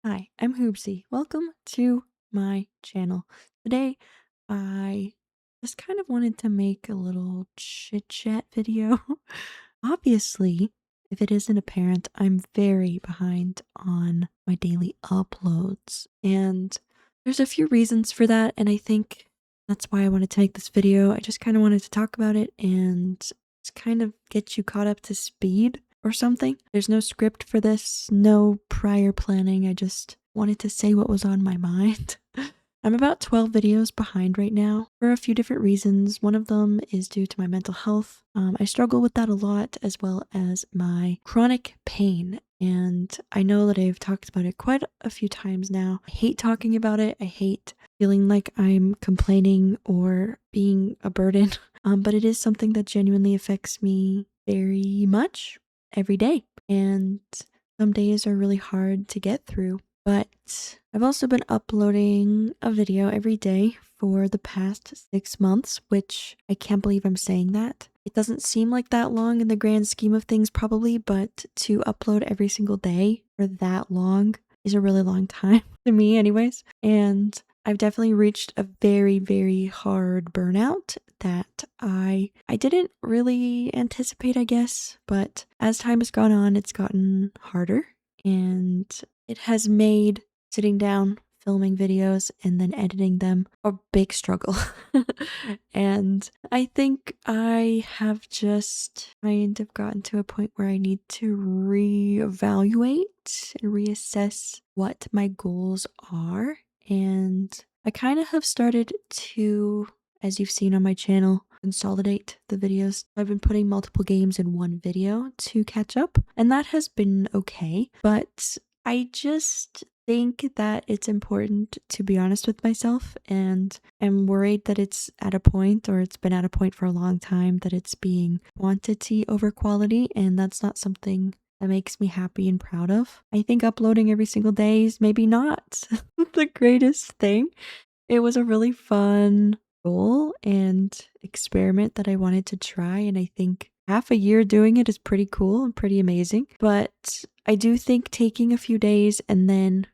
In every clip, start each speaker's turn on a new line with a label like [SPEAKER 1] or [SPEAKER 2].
[SPEAKER 1] Hi, I'm Hoopsie. Welcome to my channel. Today, I just kind of wanted to make a little chit chat video. Obviously, if it isn't apparent, I'm very behind on my daily uploads. And there's a few reasons for that. And I think that's why I wanted to make this video. I just kind of wanted to talk about it and just kind of get you caught up to speed or something. There's no script for this, no prior planning. I just wanted to say what was on my mind. I'm about 12 videos behind right now for a few different reasons. One of them is due to my mental health. I struggle with that a lot, as well as my chronic pain. And I know that I've talked about it quite a few times now. I hate talking about it. I hate feeling like I'm complaining or being a burden. But it is something that genuinely affects me very much every day. And some days are really hard to get through. But I've also been uploading a video every day for the past 6 months, which I can't believe I'm saying that. It doesn't seem like that long in the grand scheme of things, probably, but to upload every single day for that long is a really long time to me, anyways. And I've definitely reached a very, very hard burnout that I didn't really anticipate, I guess, but as time has gone on, it's gotten harder and it has made sitting down, filming videos, and then editing them a big struggle. And I think I have just kind of gotten to a point where I need to reevaluate and reassess what my goals are. And I kind of have started to, as you've seen on my channel, consolidate the videos. I've been putting multiple games in one video to catch up, and that has been okay. But I just think that it's important to be honest with myself, and I'm worried that it's at a point, or it's been at a point for a long time, that it's being quantity over quality, and that's not something that makes me happy and proud of. I think uploading every single day is maybe not the greatest thing. It was a really fun goal and experiment that I wanted to try, and I think half a year doing it is pretty cool and pretty amazing. But I do think taking a few days and then,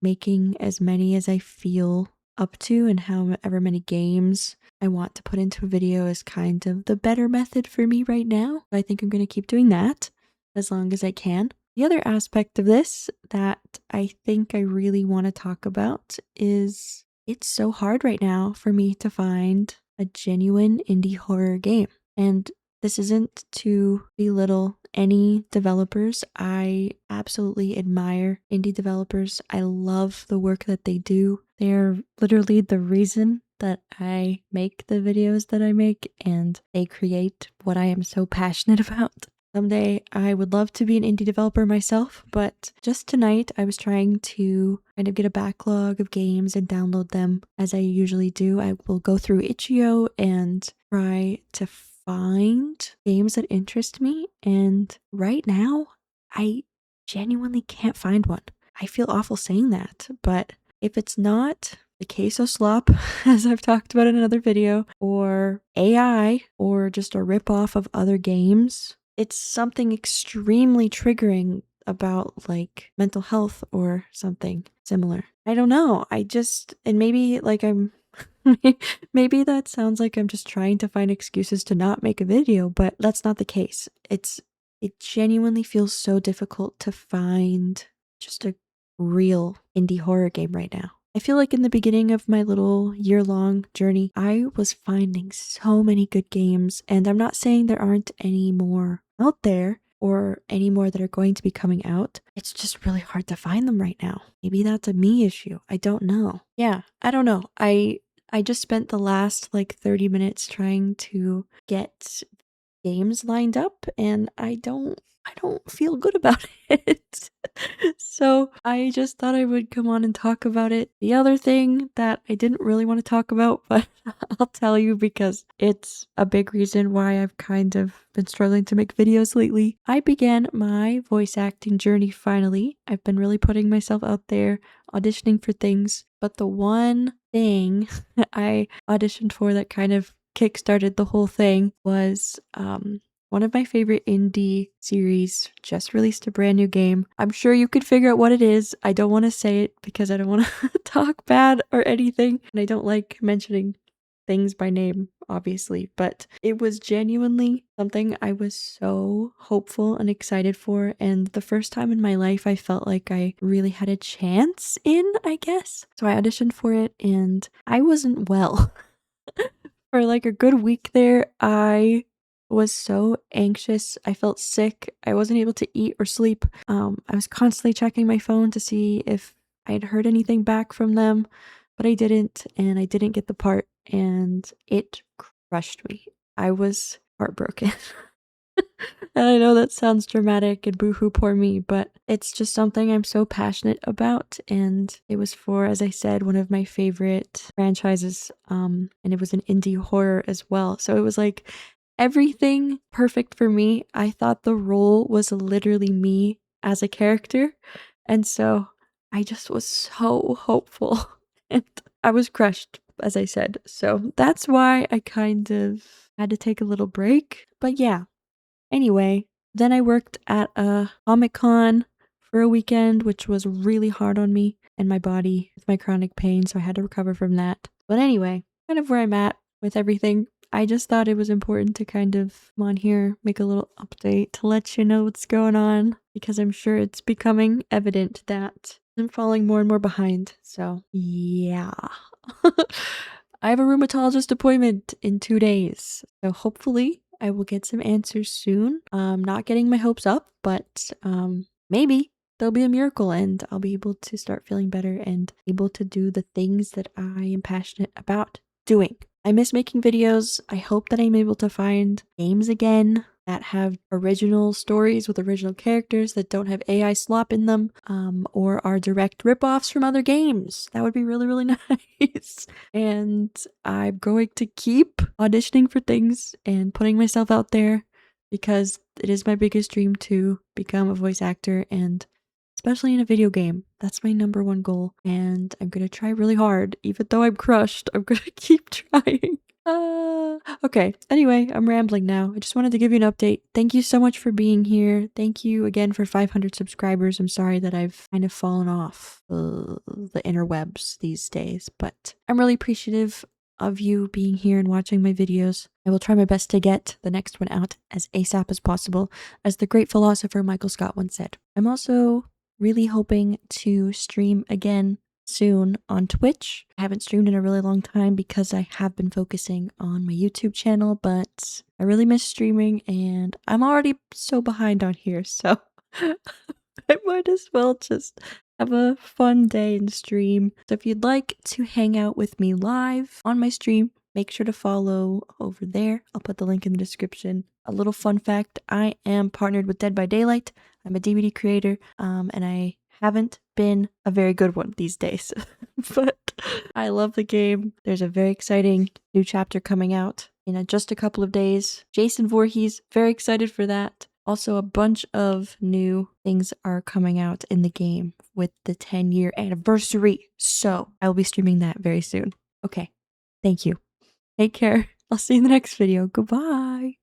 [SPEAKER 1] making as many as I feel up to and however many games I want to put into a video is kind of the better method for me right now. I think I'm going to keep doing that as long as I can. The other aspect of this that I think I really want to talk about is it's so hard right now for me to find a genuine indie horror game. And this isn't to belittle any developers. I absolutely admire indie developers. I love the work that they do. They're literally the reason that I make the videos that I make, and they create what I am so passionate about. Someday I would love to be an indie developer myself, but just tonight I was trying to kind of get a backlog of games and download them as I usually do. I will go through itch.io and try to find games that interest me, and right now I genuinely can't find one. I feel awful saying that, but if it's not the Queso Slop, as I've talked about in another video, or AI, or just a ripoff of other games, it's something extremely triggering about like mental health or something similar. I don't know. And maybe like maybe that sounds like I'm just trying to find excuses to not make a video, but that's not the case. It genuinely feels so difficult to find just a real indie horror game right now. I feel like in the beginning of my little year-long journey, I was finding so many good games, and I'm not saying there aren't any more out there or any more that are going to be coming out. It's just really hard to find them right now. Maybe that's a me issue. I don't know. Yeah, I don't know. I just spent the last like 30 minutes trying to get games lined up, and I don't feel good about it. So I just thought I would come on and talk about it. The other thing that I didn't really want to talk about, but I'll tell you because it's a big reason why I've kind of been struggling to make videos lately. I began my voice acting journey finally. I've been really putting myself out there, auditioning for things, but the one thing I auditioned for that kind of kickstarted the whole thing was one of my favorite indie series just released a brand new game. I'm sure you could figure out what it is. I don't want to say it because I don't want to talk bad or anything. And I don't like mentioning things by name, obviously, but it was genuinely something I was so hopeful and excited for. And the first time in my life I felt like I really had a chance in, I guess. So I auditioned for it and I wasn't well. For like a good week there, I was so anxious. I felt sick. I wasn't able to eat or sleep. I was constantly checking my phone to see if I'd heard anything back from them, but I didn't, and I didn't get the part, and it crushed me. I was heartbroken. And I know that sounds dramatic and boohoo poor me, but it's just something I'm so passionate about. And it was for, as I said, one of my favorite franchises. And it was an indie horror as well. So it was like everything perfect for me. I thought the role was literally me as a character. And so I just was so hopeful. And I was crushed, as I said. So that's why I kind of had to take a little break. But yeah. Anyway, then I worked at a Comic-Con for a weekend, which was really hard on me and my body with my chronic pain, so I had to recover from that. But anyway, kind of where I'm at with everything. I just thought it was important to kind of come on here, make a little update to let you know what's going on, because I'm sure it's becoming evident that I'm falling more and more behind. So, yeah. I have a rheumatologist appointment in 2 days, so hopefully I will get some answers soon. Not getting my hopes up, but maybe there'll be a miracle and I'll be able to start feeling better and able to do the things that I am passionate about doing. I miss making videos. I hope that I'm able to find games again that have original stories with original characters that don't have AI slop in them, or are direct ripoffs from other games. That would be really, really nice. And I'm going to keep auditioning for things and putting myself out there because it is my biggest dream to become a voice actor, and especially in a video game. That's my number one goal. And I'm gonna try really hard. Even though I'm crushed, I'm gonna keep trying. Okay. Anyway, I'm rambling now. I just wanted to give you an update. Thank you so much for being here. Thank you again for 500 subscribers. I'm sorry that I've kind of fallen off the interwebs these days, but I'm really appreciative of you being here and watching my videos. I will try my best to get the next one out as ASAP as possible, as the great philosopher Michael Scott once said. I'm also really hoping to stream again soon on Twitch. I haven't streamed in a really long time because I have been focusing on my YouTube channel, but I really miss streaming and I'm already so behind on here, so I might as well just have a fun day and stream. So if you'd like to hang out with me live on my stream, make sure to follow over there. I'll put the link in the description. A little fun fact, I am partnered with Dead by Daylight. I'm a DVD creator, and I haven't been a very good one these days, but I love the game. There's a very exciting new chapter coming out in just a couple of days. Jason Voorhees, very excited for that. Also, a bunch of new things are coming out in the game with the 10-year anniversary, so I will be streaming that very soon. Okay, thank you. Take care. I'll see you in the next video. Goodbye.